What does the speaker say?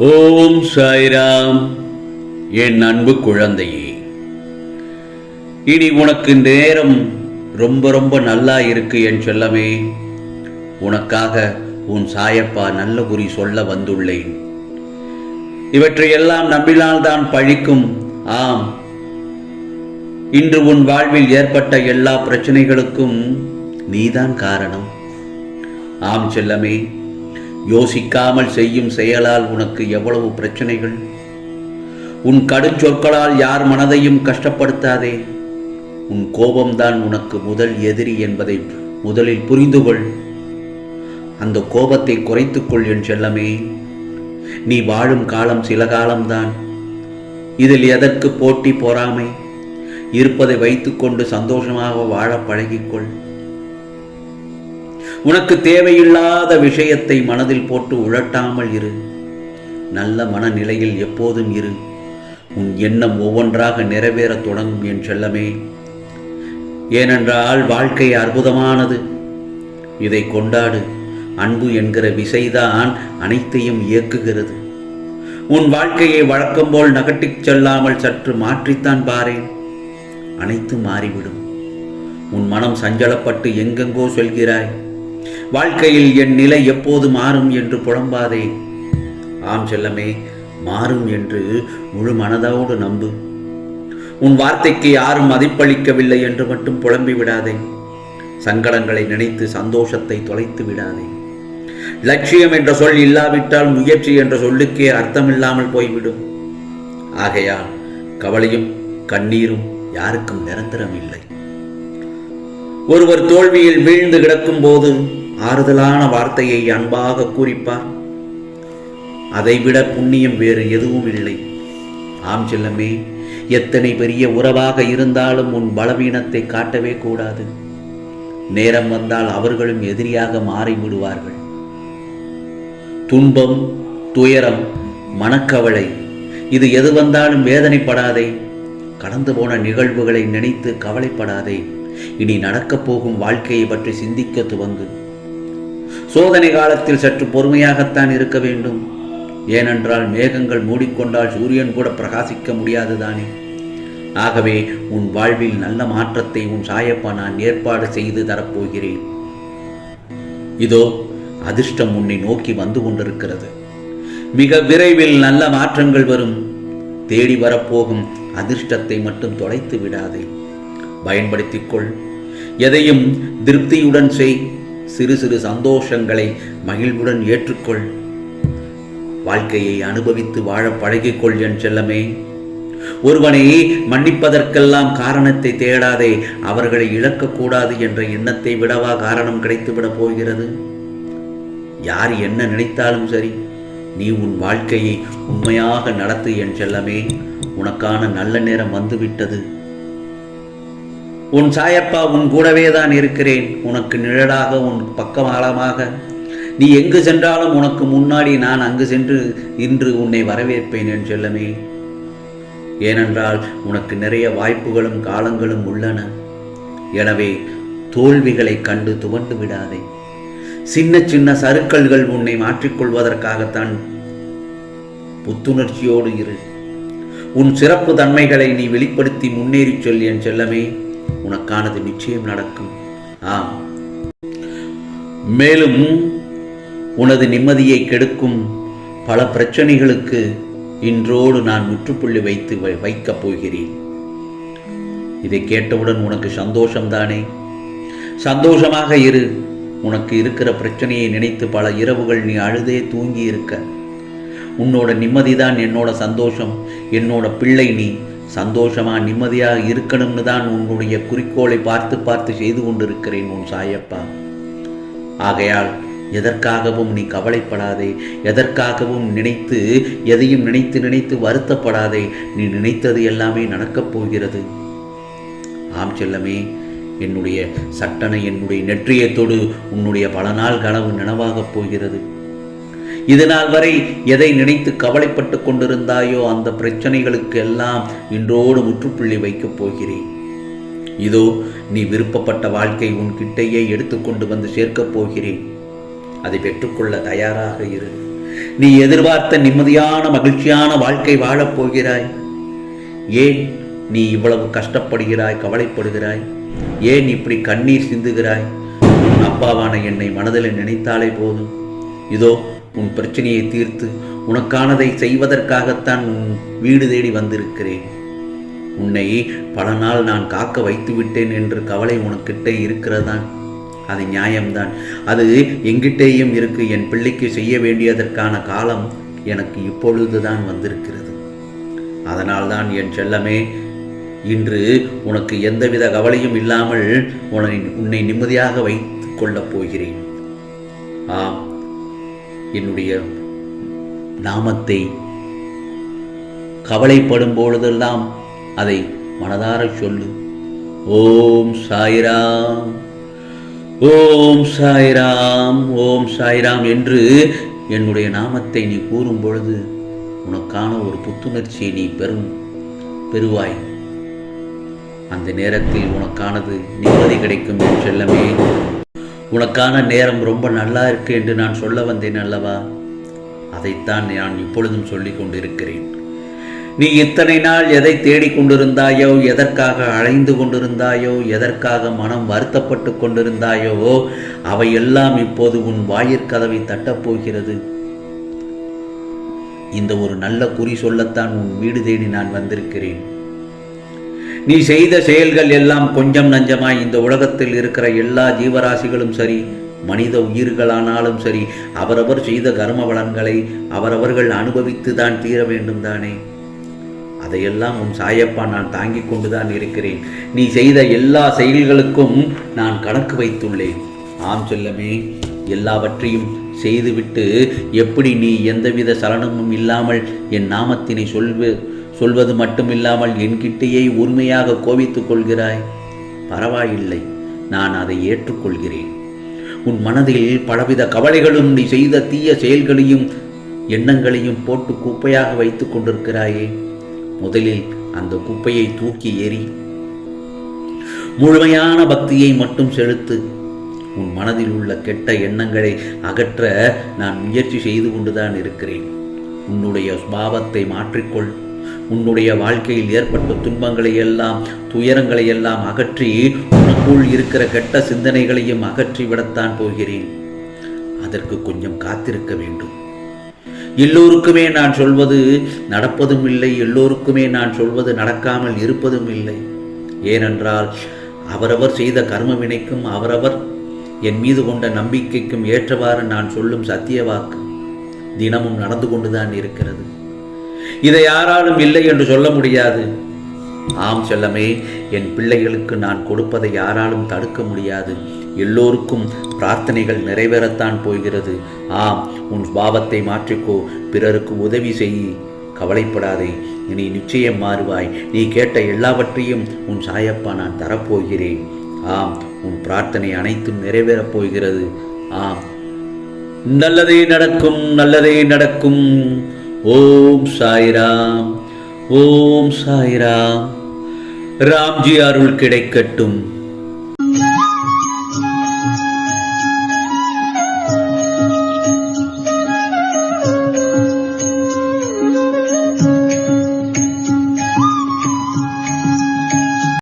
ஓம் சாய்ராம். என் அன்பு குழந்தையே, இனி உனக்கு நேரம் ரொம்ப ரொம்ப நல்லா இருக்கு என் செல்லமே. உனக்காக உன் சாயப்பா நல்ல குறி சொல்ல வந்துள்ளேன். இவற்றையெல்லாம் நம்பினால்தான் பழிக்கும். ஆம், இன்று உன் வாழ்வில் ஏற்பட்ட எல்லா பிரச்சனைகளுக்கும் நீதான் காரணம். ஆம் செல்லமே, யோசிக்காமல் செய்யும் செயலால் உனக்கு எவ்வளவு பிரச்சனைகள். உன் கடுஞ்சொற்களால் யார் மனதையும் கஷ்டப்படுத்தாதே. உன் கோபம்தான் உனக்கு முதல் எதிரி என்பதை முதலில் புரிந்து கொள். அந்த கோபத்தை குறைத்துக்கொள் என் செல்லமே. நீ வாழும் காலம் சில காலம்தான். இதில் எதற்கு போட்டி பொறாமை? இருப்பதை வைத்துக்கொண்டு சந்தோஷமாக வாழ பழகிக்கொள். உனக்கு தேவையில்லாத விஷயத்தை மனதில் போட்டு உழட்டாமல் இரு. நல்ல மனநிலையில் எப்போதும் இரு. உன் எண்ணம் ஒவ்வொன்றாக நிறைவேறத் தொடங்கும் என் செல்லமே. ஏனென்றால் வாழ்க்கை அற்புதமானது. இதை கொண்டாடு. அன்பு என்கிற விசைதான் அனைத்தையும் இயக்குகிறது. உன் வாழ்க்கையை வழக்கம் போல் நகட்டிச் செல்லாமல் சற்று மாற்றித்தான் பாரேன். அனைத்தும் மாறிவிடும். உன் மனம் சஞ்சலப்பட்டு எங்கெங்கோ செல்கிறாய். வாழ்க்கையில் என் நிலை எப்போது மாறும் என்று புலம்பாதே. ஆம் செல்லமே, மாறும் என்று முழு மனதோடு நம்பு. உன் வார்த்தைக்கு யாரும் மதிப்பளிக்கவில்லை என்று மட்டும் புலம்பி விடாதே. சங்கடங்களை நினைத்து சந்தோஷத்தை தொலைத்து விடாதே. லட்சியம் என்ற சொல் இல்லாவிட்டால் முயற்சி என்ற சொல்லுக்கே அர்த்தமில்லாமல் போய்விடும். ஆகையால் கவலையும் கண்ணீரும் யாருக்கும் நிரந்தரம் இல்லை. ஒருவர் தோல்வியில் வீழ்ந்து கிடக்கும் போது ஆறுதலான வார்த்தையை அன்பாக கூறிப்பார். அதைவிட புண்ணியம் வேறு எதுவும் இல்லை. ஆம் செல்லமே, எத்தனை பெரிய உறவாக இருந்தாலும் உன் பலவீனத்தை காட்டவே கூடாது. நேரம் வந்தால் அவர்களும் எதிரியாக மாறிவிடுவார்கள். துன்பம், துயரம், மனக்கவலை, இது எது வந்தாலும் வேதனைப்படாதே. கடந்து போன நிகழ்வுகளை நினைத்து கவலைப்படாதே. இனி நடக்கப் போகும் வாழ்க்கையை பற்றி சிந்திக்க துவங்கு. சோதனை காலத்தில் சற்று பொறுமையாகத்தான் இருக்க வேண்டும். ஏனென்றால் மேகங்கள் மூடிக்கொண்டால் சூரியன் கூட பிரகாசிக்க முடியாதுதானே. ஆகவே உன் வாழ்வில் நல்ல மாற்றத்தை உன் சாயப்பா நான் ஏற்பாடு செய்து தரப்போகிறேன். இதோ அதிர்ஷ்டம் உன்னை நோக்கி வந்து கொண்டிருக்கிறது. மிக விரைவில் நல்ல மாற்றங்கள் வரும். தேடி வரப்போகும் அதிர்ஷ்டத்தை மட்டும் தொலைத்து விடாதே. பயன்படுத்திக்கொள். எதையும் திருப்தியுடன் செய். சிறு சிறு சந்தோஷங்களை மகிழ்வுடன் ஏற்றுக்கொள். வாழ்க்கையை அனுபவித்து வாழ பழகிக்கொள் என் செல்லமே. ஒருவனை மன்னிப்பதற்கெல்லாம் காரணத்தை தேடாதே. அவர்களை இழக்கக்கூடாது என்ற எண்ணத்தை விடவா காரணம் கிடைத்துவிடப் போகிறது? யார் என்ன நினைத்தாலும் சரி, நீ உன் வாழ்க்கையை உண்மையாக நடத்து என் செல்லமே. உனக்கான நல்ல நேரம் வந்துவிட்டது. உன் சாயப்பா உன் கூடவே தான் இருக்கிறேன். உனக்கு நிழலாக, உன் பக்கமாளமாக. நீ எங்கு சென்றாலும் உனக்கு முன்னாடி நான் அங்கு சென்று இன்று உன்னை வரவேற்பேன் என் செல்லமே. ஏனென்றால் உனக்கு நிறைய வாய்ப்புகளும் காலங்களும் உள்ளன. எனவே தோல்விகளை கண்டு துவண்டு விடாதே. சின்ன சின்ன சறுக்கல்கள் உன்னை மாற்றிக்கொள்வதற்காகத்தான். புத்துணர்ச்சியோடு இரு. உன் சிறப்பு தன்மைகளை நீ வெளிப்படுத்தி முன்னேறி சொல் என் செல்லமே. உனக்கானது நிச்சயம் நடக்கும். ஆம், மேலும் உனது நிம்மதியை கெடுக்கும் பல பிரச்சனைகளுக்கு இன்றோடு நான் முற்றுப்புள்ளி வைக்கப் போகிறேன். இதை கேட்டவுடன் உனக்கு சந்தோஷம்தானே? சந்தோஷமாக இரு. உனக்கு இருக்கிற பிரச்சனையை நினைத்து பல இரவுகள் நீ அழுதே தூங்கி இருக்க. உன்னோட நிம்மதிதான் என்னோட சந்தோஷம். என்னோட பிள்ளை நீ சந்தோஷமா நிம்மதியாக இருக்கணும்னு தான் உன்னுடைய குறிக்கோளை பார்த்து பார்த்து செய்து கொண்டிருக்கிறேன் உன் சாயப்பா. ஆகையால் எதற்காகவும் நீ கவலைப்படாதே. எதற்காகவும் எதையும் நினைத்து நினைத்து வருத்தப்படாதே. நீ நினைத்தது எல்லாமே நடக்கப் போகிறது. ஆம் செல்லமே, என்னுடைய சட்டனை என்னுடைய நெற்றியை தொடு. உன்னுடைய பல நாள் கனவு நனவாகப் போகிறது. இதுநாள் வரை எதை நினைத்து கவலைப்பட்டு கொண்டிருந்தாயோ அந்த பிரச்சனைகளுக்கு எல்லாம் இன்றோடு முற்றுப்புள்ளி வைக்கப் போகிறேன். இதோ நீ விருப்பப்பட்ட வாழ்க்கை உன் கிட்டையே எடுத்துக்கொண்டு வந்து சேர்க்கப் போகிறேன். அதை பெற்றுக்கொள்ள தயாராக இரு. நீ எதிர்பார்த்த நிம்மதியான மகிழ்ச்சியான வாழ்க்கை வாழப் போகிறாய். ஏன் நீ இவ்வளவு கஷ்டப்படுகிறாய், கவலைப்படுகிறாய்? ஏன் இப்படி கண்ணீர் சிந்துகிறாய்? உன் அப்பாவான என்னை மனதில் நினைத்தாலே போதும். இதோ உன் பிரச்சனையை தீர்த்து உனக்கானதை செய்வதற்காகத்தான் உன் வீடு தேடி வந்திருக்கிறேன். உன்னை பல நாள் நான் காக்க வைத்து விட்டேன் என்று கவலை உனக்கிட்டே இருக்கிறதான். அது நியாயம்தான். அது எங்கிட்டேயும் இருக்கு. என் பிள்ளைக்கு செய்ய வேண்டியதற்கான காலம் எனக்கு இப்பொழுதுதான் வந்திருக்கிறது. அதனால்தான் என் செல்லமே, இன்று உனக்கு எந்தவித கவலையும் இல்லாமல் உன்னை நிம்மதியாக வைத்துக் கொள்ளப் போகிறேன். ஆம், என்னுடைய நாமத்தை கவலைப்படும் பொழுதெல்லாம் அதை மனதார சொல்லு. ஓம் சாய்ராம், ஓம் சாய்ராம், ஓம் சாய்ராம் என்று என்னுடைய நாமத்தை நீ கூறும் பொழுது உனக்கான ஒரு புத்துணர்ச்சியை நீ பெறுவாய். அந்த நேரத்தில் உனக்கானது நிம்மதி கிடைக்கும். என் செல்லமே, உனக்கான நேரம் ரொம்ப நல்லா இருக்கு என்று நான் சொல்ல வந்தேன் அல்லவா? அதைத்தான் நான் இப்பொழுதும் சொல்லிக் கொண்டிருக்கிறேன். நீ இத்தனை நாள் எதை தேடிக்கொண்டிருந்தாயோ, எதற்காக அலைந்து கொண்டிருந்தாயோ, எதற்காக மனம் வருத்தப்பட்டு கொண்டிருந்தாயோ, அவையெல்லாம் இப்போது உன் வாயிற்கதவை தட்டப்போகிறது. இந்த ஒரு நல்ல குறி சொல்லத்தான் உன் வீடு தேடி நான் வந்திருக்கிறேன். நீ செய்த செயல்கள் எல்லாம் கொஞ்சம் நஞ்சமாய் இந்த உலகத்தில் இருக்கிற எல்லா ஜீவராசிகளும் சரி, மனித உயிர்களானாலும் சரி, அவரவர் செய்த கர்ம பலன்களை அவரவர்கள் அனுபவித்து தான் தீர வேண்டும் தானே. அதையெல்லாம் உன் சாயப்பா நான் தாங்கிக் கொண்டுதான் இருக்கிறேன். நீ செய்த எல்லா செயல்களுக்கும் நான் கணக்கு வைத்துள்ளேன். ஆம் செல்லமே, எல்லாவற்றையும் செய்துவிட்டு எப்படி நீ எந்தவித சலனமும் இல்லாமல் என் நாமத்தினை சொல்வது மட்டுமில்லாமல் என்கிட்டேயே உரிமையாக கோபித்துக் கொள்கிறாய்? பரவாயில்லை, நான் அதை ஏற்றுக்கொள்கிறேன். உன் மனதில் பலவித கவலைகளும் நீ செய்த தீய செயல்களையும் எண்ணங்களையும் போட்டு குப்பையாக வைத்துக் கொண்டிருக்கிறாயே. முதலில் அந்த குப்பையை தூக்கி எறி. முழுமையான பக்தியை மட்டும் செலுத்து. உன் மனதில் உள்ள கெட்ட எண்ணங்களை அகற்ற நான் முயற்சி செய்து கொண்டுதான் இருக்கிறேன். உன்னுடைய சுபாவத்தை மாற்றிக்கொள். உன்னுடைய வாழ்க்கையில் ஏற்பட்ட துன்பங்களை எல்லாம், துயரங்களை எல்லாம் அகற்றி உனக்குள் இருக்கிற கெட்ட சிந்தனைகளையும் அகற்றி விடத்தான் போகிறேன். அதற்கு கொஞ்சம் காத்திருக்க வேண்டும். எல்லோருக்குமே நான் சொல்வது நடப்பதும் இல்லை, எல்லோருக்குமே நான் சொல்வது நடக்காமல் இருப்பதும் இல்லை. ஏனென்றால் அவரவர் செய்த கர்ம வினைக்கும் அவரவர் என் மீது கொண்ட நம்பிக்கைக்கும் ஏற்றவாறு நான் சொல்லும் சத்திய வாக்கு தினமும் நடந்து கொண்டுதான் இருக்கிறது. இதை யாராலும் இல்லை என்று சொல்ல முடியாது. ஆம் செல்லமே, என் பிள்ளைகளுக்கு நான் கொடுப்பதை யாராலும் தடுக்க முடியாது. எல்லோருக்கும் பிரார்த்தனைகள் நிறைவேறத்தான் போகிறது. ஆம், உன் பாவத்தை மாற்றிக்கோ, பிறருக்கு உதவி செய், கவலைப்படாதே. நீ நிச்சயம் மாறுவாய். நீ கேட்ட எல்லாவற்றையும் உன் சாயப்பா நான் தரப்போகிறேன். ஆம், உன் பிரார்த்தனை அனைத்தும் நிறைவேறப் போகிறது. ஆம், நல்லதே நடக்கும், நல்லதே நடக்கும். ஓம் சாய்ராம், ஓம் சாய்ராம். ராம்ஜி அருள் கிடைக்கட்டும்.